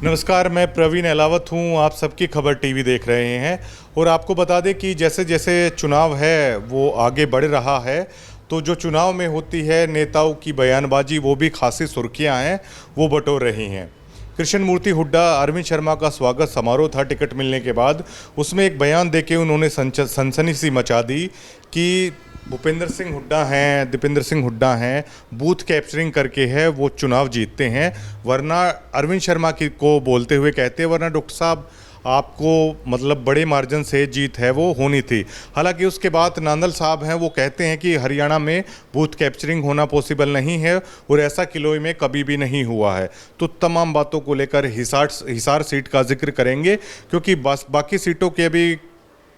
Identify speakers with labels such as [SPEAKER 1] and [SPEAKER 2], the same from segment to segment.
[SPEAKER 1] नमस्कार, मैं प्रवीण अहलावत हूँ। आप सबकी खबर टीवी देख रहे हैं और आपको बता दें कि जैसे जैसे चुनाव है वो आगे बढ़ रहा है, तो जो चुनाव में होती है नेताओं की बयानबाजी वो भी खासी सुर्खियाँ हैं, वो बटोर रही हैं। कृष्ण मूर्ति हुड्डा, अरविंद शर्मा का स्वागत समारोह था टिकट मिलने के बाद। उसमें एक बयान देके उन्होंने सनसनी सी मचा दी कि भूपेंद्र सिंह हुड्डा हैं, दीपेंद्र सिंह हुड्डा हैं, बूथ कैप्चरिंग करके है वो चुनाव जीतते हैं। वरना अरविंद शर्मा की को बोलते हुए कहते हैं, वरना डॉक्टर साहब आपको मतलब बड़े मार्जिन से जीत है वो होनी थी। हालांकि उसके बाद नांदल साहब हैं, वो कहते हैं कि हरियाणा में बूथ कैप्चरिंग होना पॉसिबल नहीं है और ऐसा किलोई में कभी भी नहीं हुआ है। तो तमाम बातों को लेकर हिसार सीट का जिक्र करेंगे, क्योंकि बाकी सीटों के अभी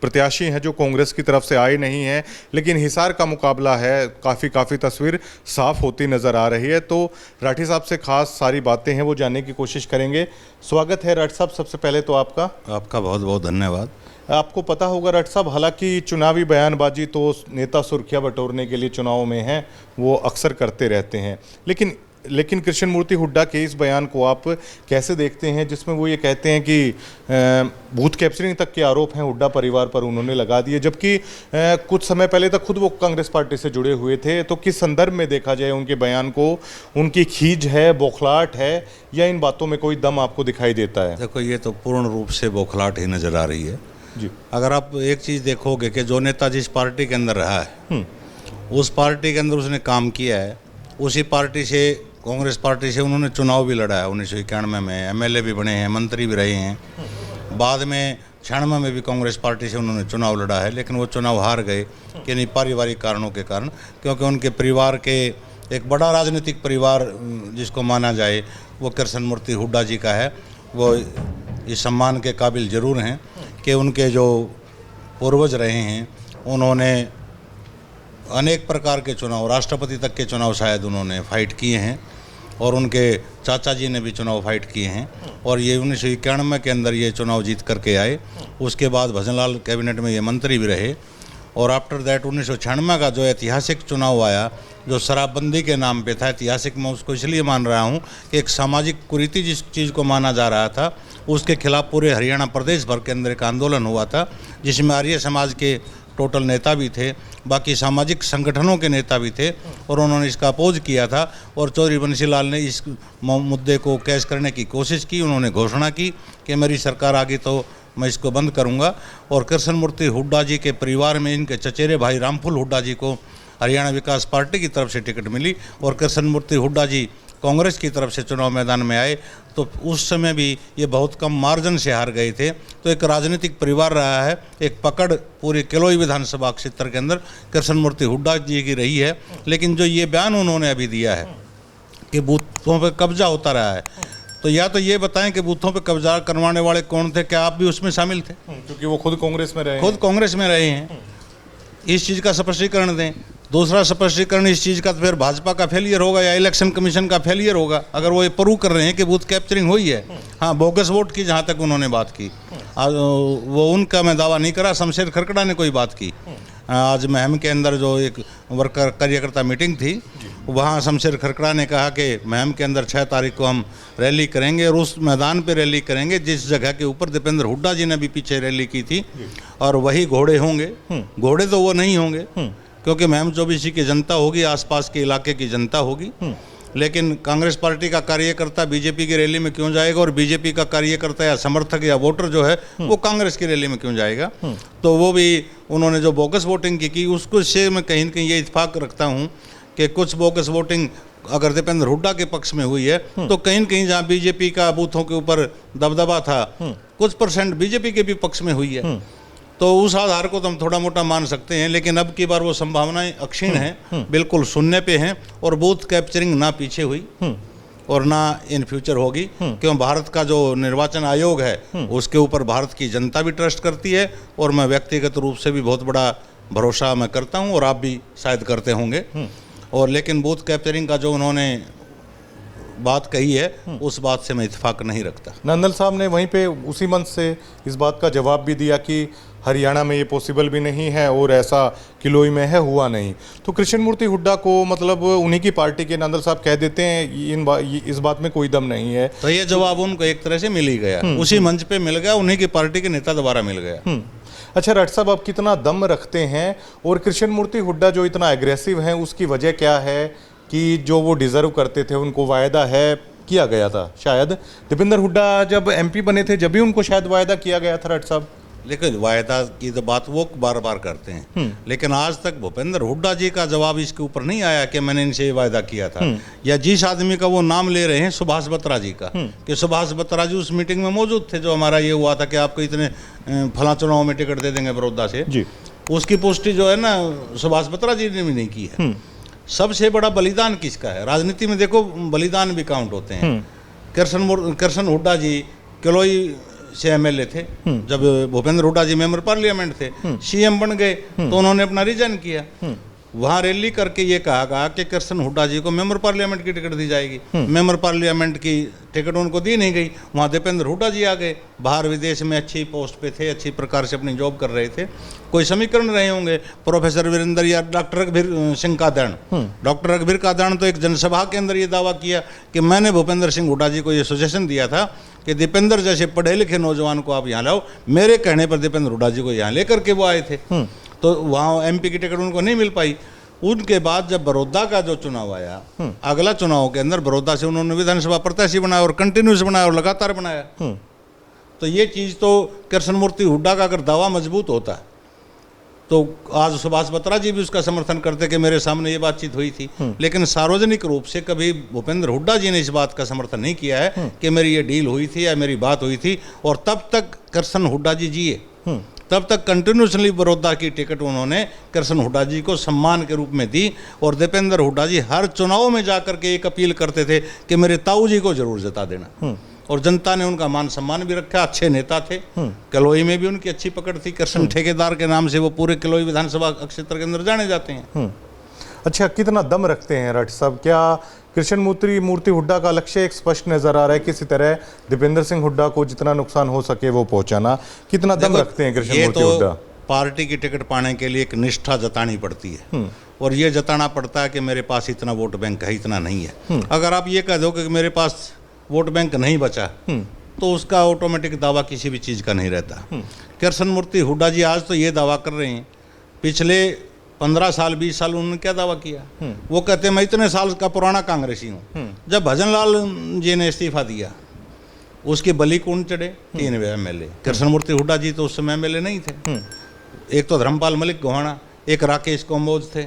[SPEAKER 1] प्रत्याशी हैं जो कांग्रेस की तरफ से आए नहीं हैं, लेकिन हिसार का मुकाबला है, काफ़ी तस्वीर साफ होती नज़र आ रही है। तो राठी साहब से खास सारी बातें हैं वो जानने की कोशिश करेंगे। स्वागत है राठी साहब, सबसे पहले तो आपका
[SPEAKER 2] बहुत बहुत धन्यवाद।
[SPEAKER 1] आपको पता होगा राठी साहब, हालांकि चुनावी बयानबाजी तो नेता सुर्खियां बटोरने के लिए चुनाव में हैं, वो अक्सर करते रहते हैं, लेकिन कृष्ण मूर्ति हुड्डा के इस बयान को आप कैसे देखते हैं, जिसमें वो ये कहते हैं कि बूथ कैप्चरिंग तक के आरोप हैं हुड्डा परिवार पर उन्होंने लगा दिए, जबकि कुछ समय पहले तक खुद वो कांग्रेस पार्टी से जुड़े हुए थे। तो किस संदर्भ में देखा जाए उनके बयान को? उनकी खींच है, बौखलाहट है, या इन बातों में कोई दम आपको दिखाई देता है?
[SPEAKER 2] देखो, ये तो पूर्ण रूप से बौखलाहट ही नज़र आ रही है
[SPEAKER 1] जी।
[SPEAKER 2] अगर आप एक चीज़ देखोगे कि जो नेता जिस पार्टी के अंदर रहा है उस पार्टी के अंदर उसने काम किया है, उसी पार्टी से, कांग्रेस पार्टी से उन्होंने चुनाव भी लड़ा है। 1991 में एमएलए भी बने हैं, मंत्री भी रहे हैं। बाद में 96 में भी कांग्रेस पार्टी से उन्होंने चुनाव लड़ा है, लेकिन वो चुनाव हार गए कि नहीं, पारिवारिक कारणों के कारण, क्योंकि उनके परिवार के एक बड़ा राजनीतिक परिवार जिसको माना जाए वो कृष्ण मूर्ति हुड्डा जी का है। वो इस सम्मान के काबिल ज़रूर हैं कि उनके जो पूर्वज रहे हैं उन्होंने अनेक प्रकार के चुनाव, राष्ट्रपति तक के चुनाव शायद उन्होंने फाइट किए हैं, और उनके चाचा जी ने भी चुनाव फाइट किए हैं, और ये 1991 के अंदर ये चुनाव जीत करके आए। उसके बाद भजनलाल कैबिनेट में ये मंत्री भी रहे, और आफ्टर दैट 1996 का जो ऐतिहासिक चुनाव आया, जो शराबबंदी के नाम पे था, ऐतिहासिक मैं उसको इसलिए मान रहा हूँ कि एक सामाजिक कुरीति जिस चीज़ को माना जा रहा था उसके खिलाफ पूरे हरियाणा प्रदेश भर के अंदर एक आंदोलन हुआ था, जिसमें आर्य समाज के टोटल नेता भी थे, बाकी सामाजिक संगठनों के नेता भी थे, और उन्होंने इसका अपोज किया था। और चौधरी बंसीलाल ने इस मुद्दे को कैश करने की कोशिश की। उन्होंने घोषणा की कि मेरी सरकार आ गई तो मैं इसको बंद करूंगा। और कृष्ण मूर्ति हुड्डा जी के परिवार में इनके चचेरे भाई रामफुल हुड्डा जी को हरियाणा विकास पार्टी की तरफ से टिकट मिली, और कृष्ण मूर्ति हुड्डा जी कांग्रेस की तरफ से चुनाव मैदान में आए, तो उस समय भी ये बहुत कम मार्जिन से हार गए थे। तो एक राजनीतिक परिवार रहा है, एक पकड़ पूरे किलोई विधानसभा क्षेत्र के अंदर कृष्ण मूर्ति हुड्डा जी की रही है। लेकिन जो ये बयान उन्होंने अभी दिया है कि बूथों पर कब्जा होता रहा है, तो या तो ये बताएं कि बूथों पर कब्जा करवाने वाले कौन थे, क्या आप भी उसमें शामिल थे?
[SPEAKER 1] क्योंकि वो खुद कांग्रेस में रहे हैं,
[SPEAKER 2] इस चीज़ का स्पष्टीकरण दें। दूसरा स्पष्टीकरण इस चीज़ का तो फिर भाजपा का फेलियर होगा या इलेक्शन कमीशन का फेलियर होगा, अगर वो ये प्रूव कर रहे हैं कि बूथ कैप्चरिंग हुई है। हाँ, बोगस वोट की जहाँ तक उन्होंने बात की, आज वो उनका मैं दावा नहीं करा, शमशेर खरकड़ा ने कोई बात की। आज महम के अंदर जो एक वर्कर कार्यकर्ता मीटिंग थी, वहाँ शमशेर खरकड़ा ने कहा कि महम के अंदर 6 तारीख को हम रैली करेंगे, और उस मैदान पे रैली करेंगे जिस जगह के ऊपर दीपेंद्र हुड्डा जी ने भी पीछे रैली की थी, और वही घोड़े होंगे। घोड़े तो वो नहीं होंगे, क्योंकि महम चौबीसी की जनता होगी, आसपास के इलाके की जनता होगी। लेकिन कांग्रेस पार्टी का कार्यकर्ता बीजेपी की रैली में क्यों जाएगा, और बीजेपी का कार्यकर्ता या समर्थक या वोटर जो है वो कांग्रेस की रैली में क्यों जाएगा? तो वो भी उन्होंने जो बोगस वोटिंग की उसको से मैं कहीं न कहीं ये इत्तेफाक रखता हूँ कि कुछ बोगस वोटिंग अगर दीपेंद्र हुड्डा के पक्ष में हुई है, तो कहीं न कहीं जहाँ बीजेपी का बूथों के ऊपर दबदबा था, कुछ % बीजेपी के भी पक्ष में हुई है। तो उस आधार को तो हम थोड़ा मोटा मान सकते हैं, लेकिन अब की बार वो संभावनाएं अक्षीण हैं, बिल्कुल शून्य पे हैं, और बूथ कैप्चरिंग ना पीछे हुई और ना इन फ्यूचर होगी, क्यों भारत का जो निर्वाचन आयोग है उसके ऊपर भारत की जनता भी ट्रस्ट करती है, और मैं व्यक्तिगत रूप से भी बहुत बड़ा भरोसा मैं करता हूँ, और आप भी शायद करते होंगे। और लेकिन बूथ कैप्चरिंग का जो उन्होंने बात कही है उस बात से मैं इत्तेफाक नहीं रखता।
[SPEAKER 1] नंदल साहब ने वहीं पे उसी मंच से इस बात का जवाब भी दिया कि हरियाणा में ये पॉसिबल भी नहीं है और ऐसा किलोई में है, हुआ नहीं। तो कृष्ण मूर्ति हुड्डा को मतलब उन्हीं की पार्टी के नांदल साहब कह देते हैं इस बात में कोई दम नहीं है।
[SPEAKER 2] तो ये जवाब उनको एक तरह से मिल ही गया, उसी मंच पे मिल गया, उन्हीं की पार्टी के नेता दोबारा मिल गया।
[SPEAKER 1] अच्छा राठ साहब, आप कितना दम रखते हैं और कृष्ण मूर्ति हुड्डा जो इतना एग्रेसिव है उसकी वजह क्या है कि जो वो डिजर्व करते थे उनको वायदा है किया गया था? शायद दीपेंद्र हुड्डा जब एमपी बने थे जब भी उनको शायद वायदा किया गया था राठ साहब।
[SPEAKER 2] लेकिन वायदा की तो बात वो बार बार करते हैं, लेकिन आज तक भूपेंद्र हुड्डा जी का जवाब इसके ऊपर नहीं आया कि मैंने इनसे ये वायदा किया था। या जिस आदमी का वो नाम ले रहे हैं सुभाष बत्रा जी का, कि सुभाष बत्रा जी उस मीटिंग में मौजूद थे जो हमारा ये हुआ था कि आपको इतने फला चुनाव में टिकट दे देंगे बड़ौदा से जी, उसकी पुष्टि जो है ना सुभाष बत्रा जी ने भी नहीं की है। सबसे बड़ा बलिदान किसका है? राजनीति में देखो बलिदान भी काउंट होते हैं। कृष्ण हुड्डा जी किलोई से एमएलए थे, जब भूपेंद्र हुड्डा जी मेंबर पार्लियामेंट थे, सीएम बन गए तो उन्होंने अपना रिजाइन किया। वहां रैली करके ये कहा गया कि कृष्ण हुड्डा जी को मेंबर पार्लियामेंट की टिकट दी जाएगी। मेंबर पार्लियामेंट की टिकट उनको दी नहीं गई, वहां दीपेंद्र हुड्डा जी आ गए, बाहर विदेश में अच्छी पोस्ट पे थे, अच्छी प्रकार से अपनी जॉब कर रहे थे। कोई समीकरण रहे होंगे, प्रोफेसर वीरेंद्र या डॉक्टर रघुवीर सिंह कादरण। डॉक्टर रघुवीर कादरण तो एक जनसभा के अंदर ये दावा किया कि मैंने भूपेंद्र सिंह हुड्डा जी को ये सजेशन दिया था कि दीपेंद्र जैसे पढ़े लिखे नौजवान को आप यहाँ लाओ। मेरे कहने पर दीपेंद्र हुड्डा जी को यहाँ लेकर के वो आए थे, तो वहाँ एमपी की टिकट उनको नहीं मिल पाई। उनके बाद जब बड़ौदा का जो चुनाव आया, अगला चुनाव के अंदर बड़ौदा से उन्होंने विधानसभा प्रत्याशी बनाया और कंटिन्यूस बनाया और लगातार बनाया। तो ये चीज़ तो कृष्ण मूर्ति हुड्डा का अगर दावा मजबूत होता तो आज सुभाष बत्रा जी भी उसका समर्थन करते कि मेरे सामने ये बातचीत हुई थी। लेकिन सार्वजनिक रूप से कभी भूपेंद्र हुड्डा जी ने इस बात का समर्थन नहीं किया है कि मेरी ये डील हुई थी या मेरी बात हुई थी। और तब तक कृष्ण हुड्डा जी जिए, तब तक कंटिन्यूसली बड़ौदा की टिकट उन्होंने कृष्ण हुड्डा जी को सम्मान के रूप में दी। और दीपेंद्र हुड्डा जी हर चुनाव में जाकर के एक अपील करते थे कि मेरे ताऊ जी को जरूर जिता देना। और जनता ने उनका मान सम्मान भी रखा, अच्छे नेता थे। किलोई में भी उनकी अच्छी पकड़ थी, कृष्ण ठेकेदार के नाम से वो पूरे किलोई विधानसभा क्षेत्र के अंदर जाने जाते हैं।
[SPEAKER 1] अच्छा, कितना दम रखते हैं राठ साहब? क्या कृष्ण मूर्ति हुड्डा का लक्ष्य एक स्पष्ट नजर आ रहा है, किसी तरह दीपेंद्र सिंह हुड्डा को जितना नुकसान हो सके वो पहुंचाना? कितना दम रखते हैं कृष्ण मूर्ति हुड्डा?
[SPEAKER 2] पार्टी की टिकट पाने के लिए एक निष्ठा जतानी पड़ती है और ये जताना पड़ता है कि मेरे पास इतना वोट बैंक है, इतना नहीं है। अगर आप ये कह दो कि मेरे पास वोट बैंक नहीं बचा तो उसका ऑटोमेटिक दावा किसी भी चीज़ का नहीं रहता। कृष्ण मूर्ति हुड्डा जी आज तो ये दावा कर रहे हैं, पिछले 15 साल 20 साल उन्होंने क्या दावा किया? वो कहते हैं मैं इतने साल का पुराना कांग्रेसी हूँ। जब भजनलाल जी ने इस्तीफा दिया उसके बलि कौन चढ़े? 3 एमएलए। कृष्ण मूर्ति हुड्डा जी तो उस समय एमएलए नहीं थे। एक तो धर्मपाल मलिक गोहाना, एक राकेश कम्बोज थे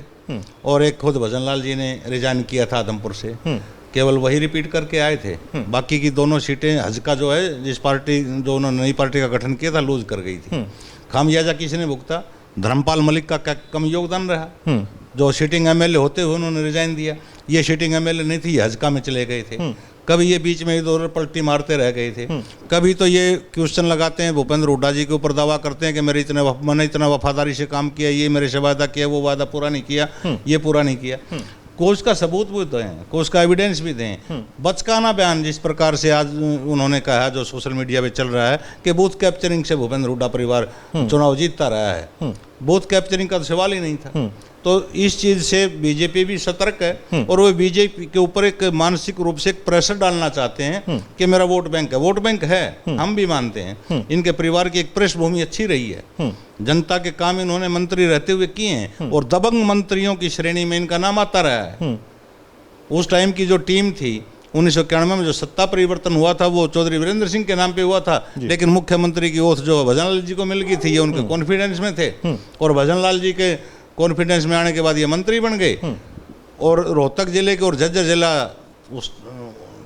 [SPEAKER 2] और एक खुद भजनलाल जी ने रिजाइन किया था आदमपुर से। केवल वही रिपीट करके आए थे, बाकी की दोनों सीटें हजका जो है जिस पार्टी जो उन्होंने नई पार्टी का गठन किया था लूज कर गई थी। खामियाजा किसने भुगता? धर्मपाल मलिक का कम योगदान रहा, जो सीटिंग एमएलए होते हुए उन्होंने रिजाइन दिया। ये सीटिंग एमएलए नहीं थी, हजका में चले गए थे। कभी ये बीच में इधर पलटी मारते रह गए थे। कभी तो ये क्वेश्चन लगाते हैं भूपेंद्र हुड्डा जी के ऊपर, दावा करते हैं कि मैंने इतना वफादारी से काम किया, ये मेरे से वादा किया, वो वादा पूरा नहीं किया, ये पूरा नहीं किया। को उसका सबूत भी दें, को उसका एविडेंस भी दें। बचकाना बयान जिस प्रकार से आज उन्होंने कहा, जो सोशल मीडिया पे चल रहा है कि बूथ कैप्चरिंग से भूपेंद्र हुड्डा परिवार चुनाव जीतता रहा है, बूथ कैप्चरिंग का तो सवाल ही नहीं था। तो इस चीज़ से बीजेपी भी सतर्क है और वो बीजेपी के ऊपर एक मानसिक रूप से एक प्रेशर डालना चाहते हैं कि मेरा वोट बैंक है। वोट बैंक है, हम भी मानते हैं। इनके परिवार की एक पृष्ठभूमि अच्छी रही है, जनता के काम इन्होंने मंत्री रहते हुए किए हैं और दबंग मंत्रियों की श्रेणी में इनका नाम आता रहा है। उस टाइम की जो टीम थी 1991 में जो सत्ता परिवर्तन हुआ था वो चौधरी वीरेंद्र सिंह के नाम पे हुआ था, लेकिन मुख्यमंत्री की ओथ जो भजनलाल जी को मिल गई थी, ये उनके कॉन्फिडेंस में थे और भजनलाल जी के कॉन्फिडेंस में आने के बाद ये मंत्री बन गए। और रोहतक जिले के और झज्जर जिला उस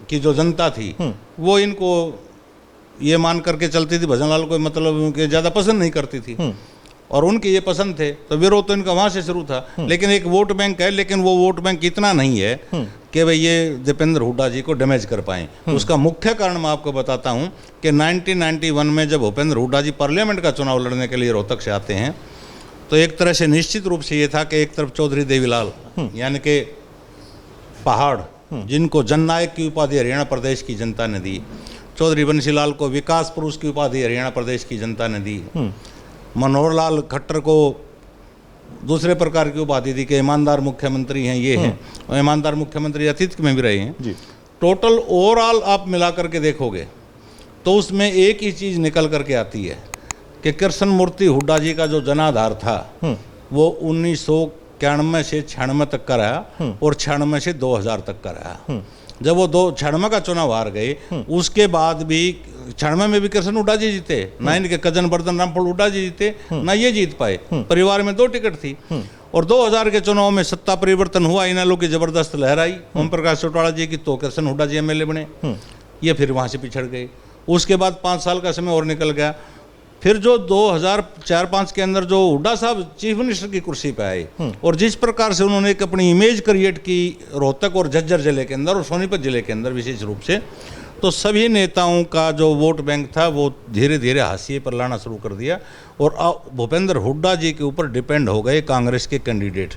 [SPEAKER 2] की जो जनता थी वो इनको ये मान करके चलती थी भजनलाल को मतलब कि ज़्यादा पसंद नहीं करती थी और उनके ये पसंद थे, तो विरोध तो इनका वहाँ से शुरू था। लेकिन एक वोट बैंक है, लेकिन वो वोट बैंक इतना नहीं है कि भाई ये दीपेंद्र हुड्डा जी को डैमेज कर पाएँ। उसका मुख्य कारण मैं आपको बताता हूँ कि 1991 में जब भूपेंद्र हुड्डा जी पार्लियामेंट का चुनाव लड़ने के लिए रोहतक से आते हैं तो एक तरह से निश्चित रूप से ये था कि एक तरफ चौधरी देवीलाल यानी कि पहाड़, जिनको जननायक की उपाधि हरियाणा प्रदेश की जनता ने दी, चौधरी बंसीलाल को विकास पुरुष की उपाधि हरियाणा प्रदेश की जनता ने दी, मनोहर लाल खट्टर को दूसरे प्रकार की उपाधि दी कि ईमानदार मुख्यमंत्री हैं, ये हैं, और ईमानदार मुख्यमंत्री अतीत में भी रहे हैं
[SPEAKER 1] जी।
[SPEAKER 2] टोटल ओवरऑल आप मिला करके देखोगे तो उसमें एक ही चीज़ निकल करके आती है कि कृष्ण मूर्ति हुड्डा जी का जो जनाधार था वो 1991 से 96 तक का रहा और 96 से 2000 तक का रहा। जब वो 96 का चुनाव हार गए उसके बाद भी 96 में भी कृष्ण हुड्डा जी जीते, ना इनके कजन बर्दन रामफल हुड्डा जी जीते, ना ये जीत पाए। परिवार में 2 टिकट थी और 2000 के चुनाव में सत्ता परिवर्तन हुआ, इनेलो की जबरदस्त लहर आई, ओम प्रकाश चौटाला जी की, तो कृष्ण हुड्डा जी एमएलए बने, ये फिर वहाँ से पिछड़ गए। उसके बाद 5 साल का समय और निकल गया। फिर जो 2004-05 के अंदर जो हुड्डा साहब चीफ मिनिस्टर की कुर्सी पे आए और जिस प्रकार से उन्होंने एक अपनी इमेज क्रिएट की रोहतक और झज्जर जिले के अंदर और सोनीपत जिले के अंदर विशेष रूप से, तो सभी नेताओं का जो वोट बैंक था वो धीरे धीरे हाशिए पर लाना शुरू कर दिया और भूपेंद्र हुड्डा जी के ऊपर डिपेंड हो गए कांग्रेस के कैंडिडेट।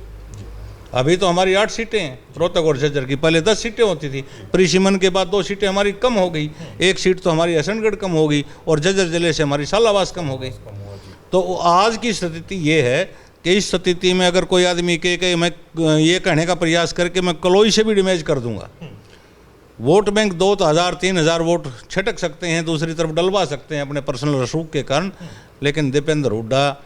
[SPEAKER 2] अभी तो हमारी 8 सीटें हैं रोहतक और झज्जर की, पहले 10 सीटें होती थी, परिसीमन के बाद 2 सीटें हमारी कम हो गई, 1 सीट तो हमारी हसनगढ़ कम हो गई और झज्जर जिले से हमारी सालावास कम हो गई। तो आज की स्थिति ये है कि इस स्थिति में अगर कोई आदमी के मैं ये कहने का प्रयास करके मैं कलोई से भी डैमेज कर दूंगा, वोट बैंक 2000-3000 वोट छिटक सकते हैं, दूसरी तरफ डलवा सकते हैं अपने पर्सनल रसूख के कारण, लेकिन दीपेंद्र हुड्डा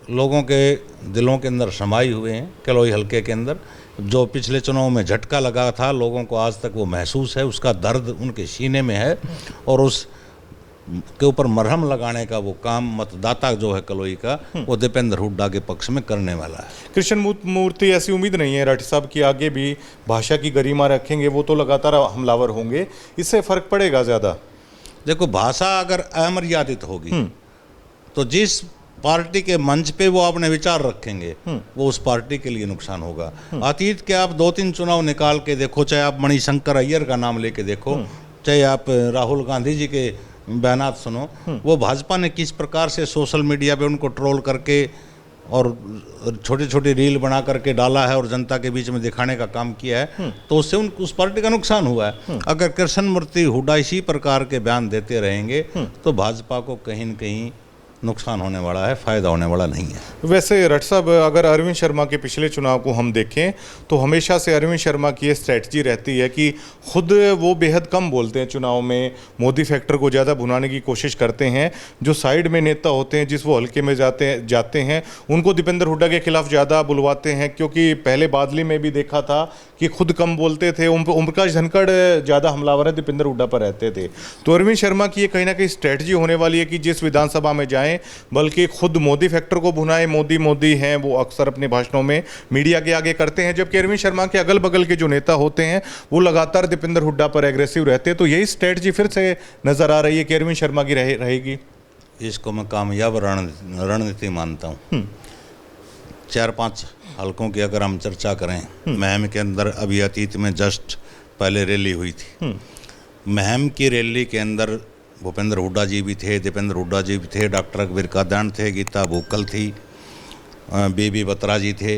[SPEAKER 2] लोगों के दिलों के अंदर समाये हुए हैं। कलोई हल्के के अंदर जो पिछले चुनाव में झटका लगा था लोगों को आज तक वो महसूस है, उसका दर्द उनके सीने में है और उस के ऊपर मरहम लगाने का वो काम मतदाता जो है कलोई का वो दीपेंद्र हुड्डा के पक्ष में करने वाला है।
[SPEAKER 1] कृष्ण मूर्ति ऐसी उम्मीद नहीं है राठी साहब की आगे भी भाषा की गरिमा रखेंगे, वो तो लगातार हमलावर होंगे, इससे फर्क पड़ेगा ज़्यादा?
[SPEAKER 2] देखो, भाषा अगर अमर्यादित होगी तो जिस पार्टी के मंच पे वो अपने विचार रखेंगे वो उस पार्टी के लिए नुकसान होगा। अतीत के आप 2-3 चुनाव निकाल के देखो, चाहे आप मणिशंकर अय्यर का नाम लेके देखो, चाहे आप राहुल गांधी जी के बयानात सुनो, वो भाजपा ने किस प्रकार से सोशल मीडिया पे उनको ट्रोल करके और छोटी छोटी रील बना करके डाला है और जनता के बीच में दिखाने का काम किया है, तो उससे उस पार्टी का नुकसान हुआ है। अगर कृष्ण मूर्ति हुड्डा इसी प्रकार के बयान देते रहेंगे तो भाजपा को कहीं न कहीं नुकसान होने वाला है, फ़ायदा होने वाला नहीं है।
[SPEAKER 1] वैसे रट साहब, अगर अरविंद शर्मा के पिछले चुनाव को हम देखें तो हमेशा से अरविंद शर्मा की ये स्ट्रैटेजी रहती है कि खुद वो बेहद कम बोलते हैं चुनाव में, मोदी फैक्टर को ज़्यादा भुनाने की कोशिश करते हैं। जो साइड में नेता होते हैं जिस वो हल्के में जाते हैं उनको दीपेंद्र हुड्डा के खिलाफ ज़्यादा बुलवाते हैं, क्योंकि पहले बादली में भी देखा था कि खुद कम बोलते थे, ओम प्रकाश धनखड़ ज़्यादा हमलावर है दीपेंद्र हुड्डा पर रहते थे। तो अरविंद शर्मा की ये कहीं ना कहीं स्ट्रैटेजी होने वाली है कि जिस विधानसभा में जाएं बल्कि खुद मोदी फैक्टर को भुनाएं, मोदी मोदी हैं वो अक्सर अपने भाषणों में मीडिया के आगे करते हैं, जबकि अरविंद शर्मा के अगल बगल के जो नेता होते हैं वो लगातार दीपेंद्र हुड्डा पर एग्रेसिव रहते हैं। तो यही स्ट्रैटेजी फिर से नजर आ रही है कि अरविंद शर्मा की रहेगी।
[SPEAKER 2] इसको मैं कामयाब रणनीति मानता हूँ। 4-5 हलकों की अगर हम चर्चा करें, महम के अंदर अभी अतीत में जस्ट पहले रैली हुई थी, महम की रैली के अंदर भूपेंद्र हुड्डा जी भी थे, दीपेंद्र हुड्डा जी भी थे, डॉक्टर रघुवीर कादान थे, गीता भूकल थी, बीबी बत्रा जी थे।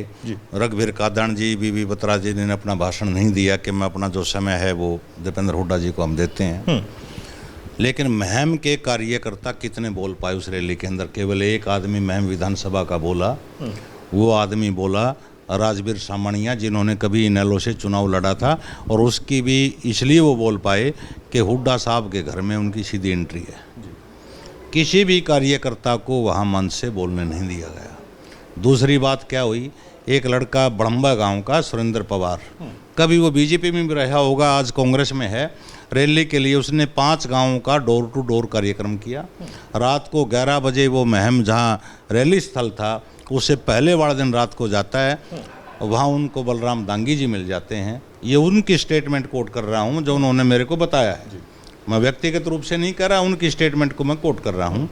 [SPEAKER 2] रघुवीर कादान जी, बीबी बत्रा जी ने अपना भाषण नहीं दिया कि मैं अपना जो समय है वो दीपेंद्र हुड्डा जी को हम देते हैं, लेकिन महम के कार्यकर्ता कितने बोल पाए उस रैली के अंदर? केवल एक आदमी महम विधानसभा का बोला, वो आदमी बोला राजवीर सामणिया, जिन्होंने कभी इनेलो से चुनाव लड़ा था, और उसकी भी इसलिए वो बोल पाए कि हुड्डा साहब के घर में उनकी सीधी एंट्री है। किसी भी कार्यकर्ता को वहाँ मंच से बोलने नहीं दिया गया। दूसरी बात क्या हुई, एक लड़का बड़म्बा गांव का सुरेंद्र पवार, कभी वो बीजेपी में भी रहा होगा, आज कांग्रेस में है, रैली के लिए उसने 5 गांवों का डोर टू डोर कार्यक्रम किया। रात को 11 बजे वो महम जहाँ रैली स्थल था उससे पहले वाला दिन रात को जाता है, वहाँ उनको बलराम दांगी जी मिल जाते हैं। ये उनकी स्टेटमेंट कोट कर रहा हूँ जो उन्होंने मेरे को बताया है, मैं व्यक्तिगत रूप से नहीं कर रहा, उनकी स्टेटमेंट को मैं कोट कर रहा हूँ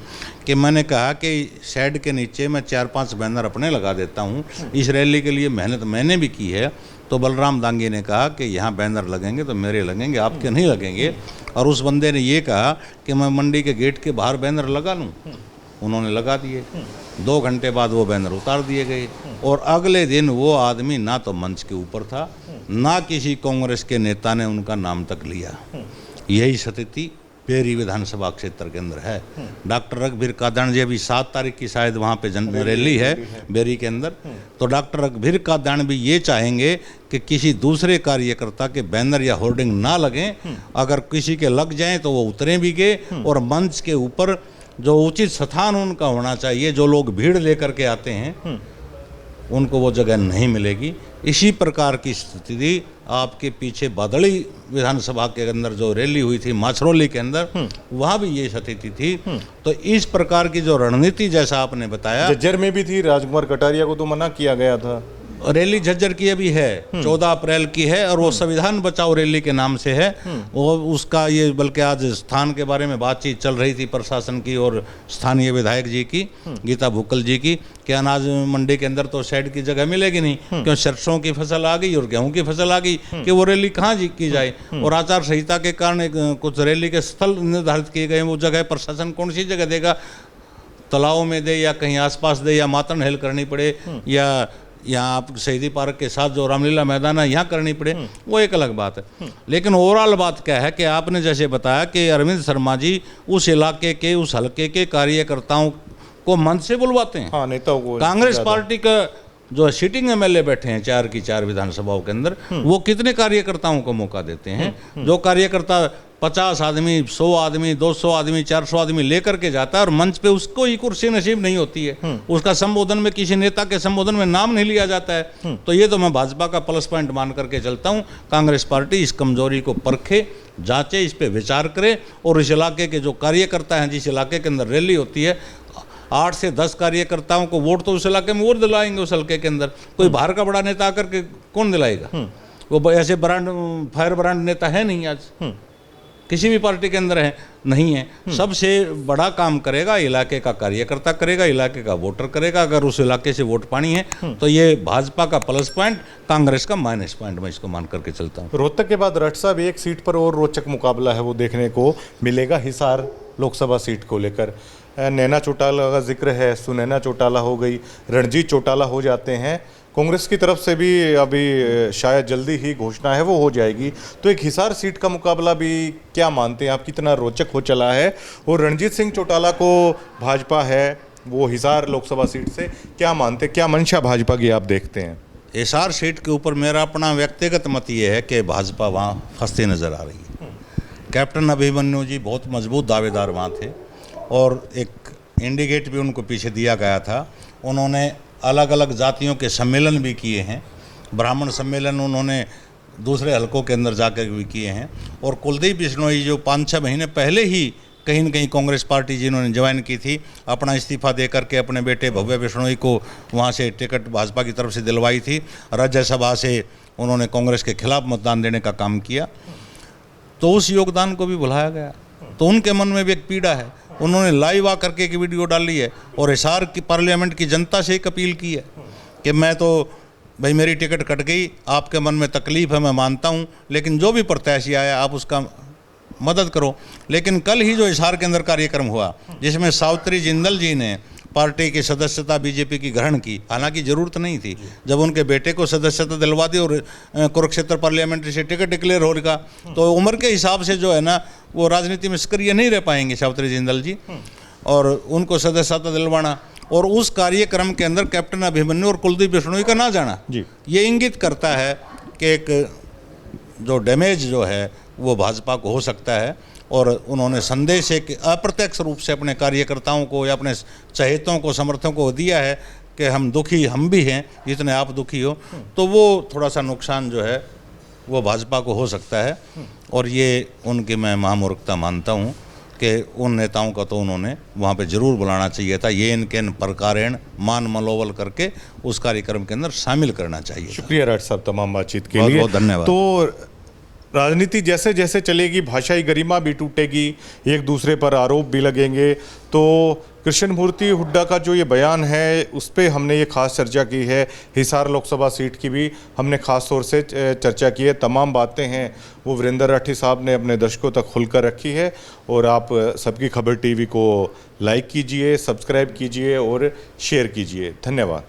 [SPEAKER 2] कि मैंने कहा कि शेड के नीचे मैं 4-5 बैनर अपने लगा देता हूँ, इस रैली के लिए मेहनत मैंने भी की है। तो बलराम दांगी ने कहा कि यहाँ बैनर लगेंगे तो मेरे लगेंगे, आपके नहीं लगेंगे। और उस बंदे ने ये कहा कि मैं मंडी के गेट के बाहर बैनर लगा लूँ, उन्होंने लगा दिए। 2 घंटे बाद वो बैनर उतार दिए गए और अगले दिन वो आदमी ना तो मंच के ऊपर था, ना किसी कांग्रेस के नेता ने उनका नाम तक लिया। यही स्थिति बेरी विधानसभा क्षेत्र के अंदर है। डॉक्टर रघुवीर कादयान जी अभी 7 तारीख की शायद वहाँ पे रैली है बेरी के अंदर। तो डॉक्टर रघुवीर कादयान भी ये चाहेंगे कि किसी दूसरे कार्यकर्ता के बैनर या होर्डिंग ना लगें, अगर किसी के लग जाएं तो वो उतरें भी के, और मंच के ऊपर जो उचित स्थान उनका होना चाहिए, जो लोग भीड़ लेकर के आते हैं उनको वो जगह नहीं मिलेगी। इसी प्रकार की स्थिति आपके पीछे बादड़ी विधानसभा के अंदर जो रैली हुई थी माछरौली के अंदर, वहाँ भी ये स्थिति थी। तो इस प्रकार की जो रणनीति, जैसा आपने बताया,
[SPEAKER 1] झज्जर में भी थी, राजकुमार कटारिया को तो मना किया गया था।
[SPEAKER 2] रैली झज्जर की अभी है, 14 अप्रैल की है, और वो संविधान बचाओ रैली के नाम से है। वो उसका ये, बल्कि आज स्थान के बारे में बातचीत चल रही थी प्रशासन की और स्थानीय विधायक जी की, गीता भुक्कल जी की, कि अनाज मंडी के अंदर तो शेड की जगह मिलेगी नहीं, क्यों सरसों की फसल आ गई और गेहूं की फसल आ गई, कि वो रैली कहाँ की जाए। और आचार संहिता के कारण कुछ रैली के स्थल निर्धारित किए गए, वो जगह प्रशासन कौन सी जगह देगा, तालाब में दे या कहीं आसपास दे, या मातन हेल करनी पड़े, या यहाँ आप शहीदी पार्क के साथ जो रामलीला मैदान है यहाँ करनी पड़े, वो एक अलग बात है। लेकिन ओवरऑल बात क्या है कि आपने जैसे बताया कि अरविंद शर्मा जी उस इलाके के, उस हलके के कार्यकर्ताओं को मंच से बुलवाते हैं।
[SPEAKER 1] हाँ, नेताओं को।
[SPEAKER 2] कांग्रेस पार्टी का जो सिटिंग एमएलए बैठे हैं 4 की 4 विधानसभाओं के अंदर, वो कितने कार्यकर्ताओं को मौका देते हैं? जो कार्यकर्ता 50 आदमी, 100 आदमी, 200 आदमी, 400 आदमी लेकर के जाता है और मंच पे उसको ही कुर्सी नसीब नहीं होती है, उसका संबोधन में, किसी नेता के संबोधन में नाम नहीं लिया जाता है। तो ये तो मैं भाजपा का प्लस पॉइंट मान करके चलता हूँ। कांग्रेस पार्टी इस कमजोरी को परखे, जांचे, इस पे विचार करे, और इस इलाके के जो कार्यकर्ता हैं, जिस इलाके के अंदर रैली होती है, 8 से 10 कार्यकर्ताओं को वोट तो उस इलाके में और दिलाएंगे। उस हल्के के अंदर कोई बाहर का बड़ा नेता आकर के कौन दिलाएगा? वो ऐसे ब्रांड, फायर ब्रांड नेता है नहीं आज, किसी भी पार्टी के अंदर है नहीं है। सबसे बड़ा काम करेगा इलाके का कार्यकर्ता करेगा, इलाके का वोटर करेगा। अगर उस इलाके से वोट पानी है तो ये भाजपा का प्लस पॉइंट, कांग्रेस का माइनस पॉइंट, मैं इसको मान करके चलता हूँ।
[SPEAKER 1] रोहतक के बाद रट साहब एक सीट पर और रोचक मुकाबला है वो देखने को मिलेगा, हिसार लोकसभा सीट को लेकर। नैना चौटाला का जिक्र है, सुनैना चौटाला हो गई, रणजीत चौटाला हो जाते हैं। कांग्रेस की तरफ से भी अभी शायद जल्दी ही घोषणा है वो हो जाएगी। तो एक हिसार सीट का मुकाबला भी क्या मानते हैं आप, कितना रोचक हो चला है? और रणजीत सिंह चौटाला को भाजपा है, वो हिसार लोकसभा सीट से क्या मानते, क्या मंशा भाजपा की आप देखते हैं?
[SPEAKER 2] हिसार सीट के ऊपर मेरा अपना व्यक्तिगत मत ये है कि भाजपा वहाँ फंसती नज़र आ रही है। कैप्टन अभिमन्यु जी बहुत मजबूत दावेदार वहाँ थे, और एक इंडिकेट भी उनको पीछे दिया गया था। उन्होंने अलग अलग जातियों के सम्मेलन भी किए हैं, ब्राह्मण सम्मेलन उन्होंने दूसरे हलकों के अंदर जाकर भी किए हैं। और कुलदीप बिश्नोई जो 5-6 महीने पहले ही कहीं न कहीं कांग्रेस पार्टी जिन्होंने ज्वाइन की थी, अपना इस्तीफा दे करके अपने बेटे भव्य बिश्नोई को वहाँ से टिकट भाजपा की तरफ से दिलवाई थी। राज्यसभा से उन्होंने कांग्रेस के खिलाफ मतदान देने का काम किया, तो उस योगदान को भी भुलाया गया। तो उनके मन में भी एक पीड़ा है। उन्होंने लाइव आकर के एक वीडियो डाली है और हिसार की पार्लियामेंट की जनता से एक अपील की है कि मैं तो भाई मेरी टिकट कट गई, आपके मन में तकलीफ़ है, मैं मानता हूँ, लेकिन जो भी प्रत्याशी आया आप उसका मदद करो। लेकिन कल ही जो हिसार के अंदर कार्यक्रम हुआ, जिसमें सावित्री जिंदल जी ने पार्टी की सदस्यता बीजेपी की ग्रहण की, हालांकि ज़रूरत नहीं थी, जब उनके बेटे को सदस्यता दिलवा दी और कुरुक्षेत्र पार्लियामेंट्री से टिकट डिक्लेयर हो रहा, तो उम्र के हिसाब से जो है ना वो राजनीति में सक्रिय नहीं रह पाएंगे सावित्री जिंदल जी, और उनको सदस्यता दिलवाना और उस कार्यक्रम के अंदर कैप्टन अभिमन्यु और कुलदीप बिश्नोई का ना जाना जी, ये इंगित करता है कि एक जो डैमेज जो है वो भाजपा को हो सकता है। और उन्होंने संदेश एक अप्रत्यक्ष रूप से अपने कार्यकर्ताओं को या अपने चहेतों को, समर्थकों को दिया है कि हम दुखी हम भी हैं जितने आप दुखी हो। तो वो थोड़ा सा नुकसान जो है वो भाजपा को हो सकता है, और ये उनकी मैं महामूर्खता मानता हूँ कि उन नेताओं का तो उन्होंने वहाँ पे ज़रूर बुलाना चाहिए था, ये इनके प्रकारेण मान मलोवल करके उस कार्यक्रम के अंदर शामिल करना चाहिए।
[SPEAKER 1] शुक्रिया राठ साहब तमाम बातचीत के लिए,
[SPEAKER 2] बहुत बहुत धन्यवाद।
[SPEAKER 1] तो राजनीति जैसे जैसे चलेगी भाषाई गरिमा भी टूटेगी, एक दूसरे पर आरोप भी लगेंगे। तो कृष्ण मूर्ति हुड्डा का जो ये बयान है उस पर हमने ये खास चर्चा की है, हिसार लोकसभा सीट की भी हमने खास तौर से चर्चा की है। तमाम बातें हैं वो वीरेंद्र राठी साहब ने अपने दर्शकों तक खुलकर रखी है। और आप सबकी खबर टीवी को लाइक कीजिए, सब्सक्राइब कीजिए और शेयर कीजिए। धन्यवाद।